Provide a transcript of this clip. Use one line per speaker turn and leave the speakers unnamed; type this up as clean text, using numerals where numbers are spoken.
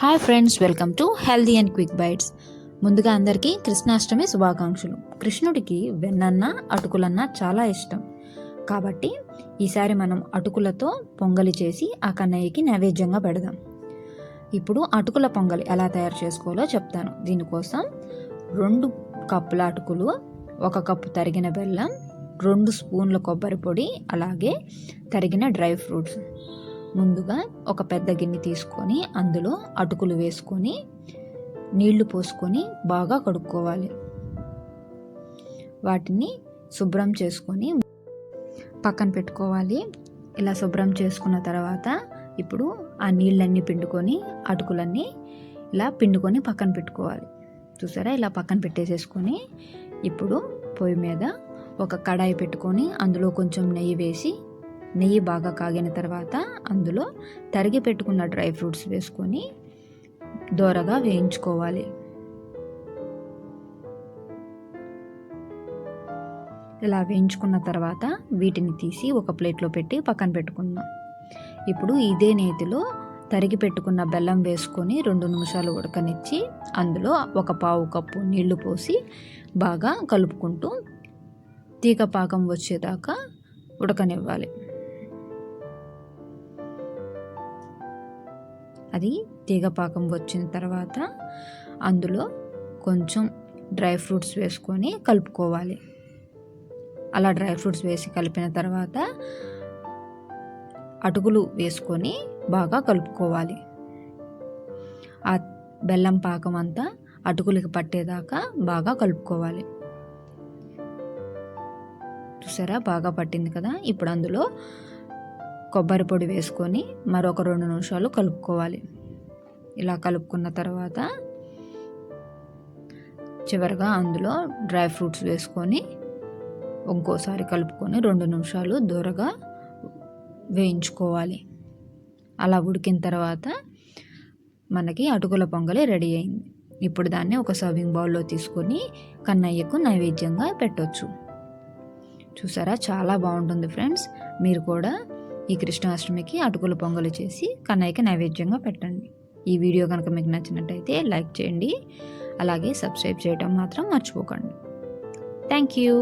Hi friends, welcome to healthy and quick bites. ముందుగా అందరికీ కృష్ణాష్టమి శుభాకాంక్షలు. కృష్ణుడికి వెన్నన్న అటుకులన్నా చాలా ఇష్టం కాబట్టి ఈసారి మనం అటుకులతో పొంగలి చేసి ఆ కన్నయ్యకి నైవేద్యంగా పెడదాం. ఇప్పుడు అటుకుల పొంగలి ఎలా తయారు చేసుకోవాలో చెప్తాను. దీనికోసం 2 కప్పుల అటుకులు, 1 కప్పు తరిగిన బెల్లం, 2 స్పూన్ల కొబ్బరి పొడి, అలాగే తరిగిన డ్రై ఫ్రూట్స్. ముందుగా ఒక పెద్ద గిన్నె తీసుకొని అందులో అటుకులు వేసుకొని నీళ్లు పోసుకొని బాగా కడుక్కోవాలి. వాటిని శుభ్రం చేసుకొని పక్కన పెట్టుకోవాలి. ఇలా శుభ్రం చేసుకున్న తర్వాత ఇప్పుడు ఆ నీళ్ళన్నీ పిండుకొని అటుకులన్నీ ఇలా పిండుకొని పక్కన పెట్టుకోవాలి. చూసారా, ఇలా పక్కన పెట్టేసేసుకొని ఇప్పుడు పొయ్యి మీద ఒక కడాయి పెట్టుకొని అందులో కొంచెం నెయ్యి వేసి, నెయ్యి బాగా కాగిన తర్వాత అందులో తరిగి పెట్టుకున్న డ్రై ఫ్రూట్స్ వేసుకొని దోరగా వేయించుకోవాలి. ఇలా వేయించుకున్న తర్వాత వీటిని తీసి ఒక ప్లేట్లో పెట్టి పక్కన పెట్టుకుందాం. ఇప్పుడు ఇదే నేతిలో తరిగి పెట్టుకున్న బెల్లం వేసుకొని 2 నిమిషాలు ఉడకనిచ్చి అందులో 1/4 కప్పు నీళ్లు పోసి బాగా కలుపుకుంటూ తీగ పాకం వచ్చేదాకా ఉడకనివ్వాలి. అది తీగ పాకం వచ్చిన తర్వాత అందులో కొంచెం డ్రై ఫ్రూట్స్ వేసుకొని కలుపుకోవాలి. అలా డ్రై ఫ్రూట్స్ వేసి కలిపిన తర్వాత అటుకులు వేసుకొని బాగా కలుపుకోవాలి. ఆ బెల్లం పాకం అంతా అటుకులకి పట్టేదాకా బాగా కలుపుకోవాలి. చూసారా, బాగా పట్టింది కదా. ఇప్పుడు అందులో కొబ్బరి పొడి వేసుకొని మరొక 2 నిమిషాలు కలుపుకోవాలి. ఇలా కలుపుకున్న తర్వాత చివరిగా అందులో డ్రై ఫ్రూట్స్ వేసుకొని ఇంకోసారి కలుపుకొని 2 నిమిషాలు దూరగా వేయించుకోవాలి. అలా ఉడికిన తర్వాత మనకి అటుకుల పొంగలి రెడీ అయింది. ఇప్పుడు దాన్ని ఒక సర్వింగ్ బౌల్లో తీసుకొని కన్నయ్యకు నైవేద్యంగా పెట్టొచ్చు. చూసారా, చాలా బాగుంటుంది ఫ్రెండ్స్. మీరు కూడా ఈ కృష్ణాష్టమికి అటుకుల పొంగలి చేసి కన్నయ్యకి నైవేద్యంగా పెట్టండి. ఈ వీడియో కనుక మీకు నచ్చినట్టయితే లైక్ చేయండి, అలాగే సబ్స్క్రైబ్ చేయడం మాత్రం మర్చిపోకండి. Thank you.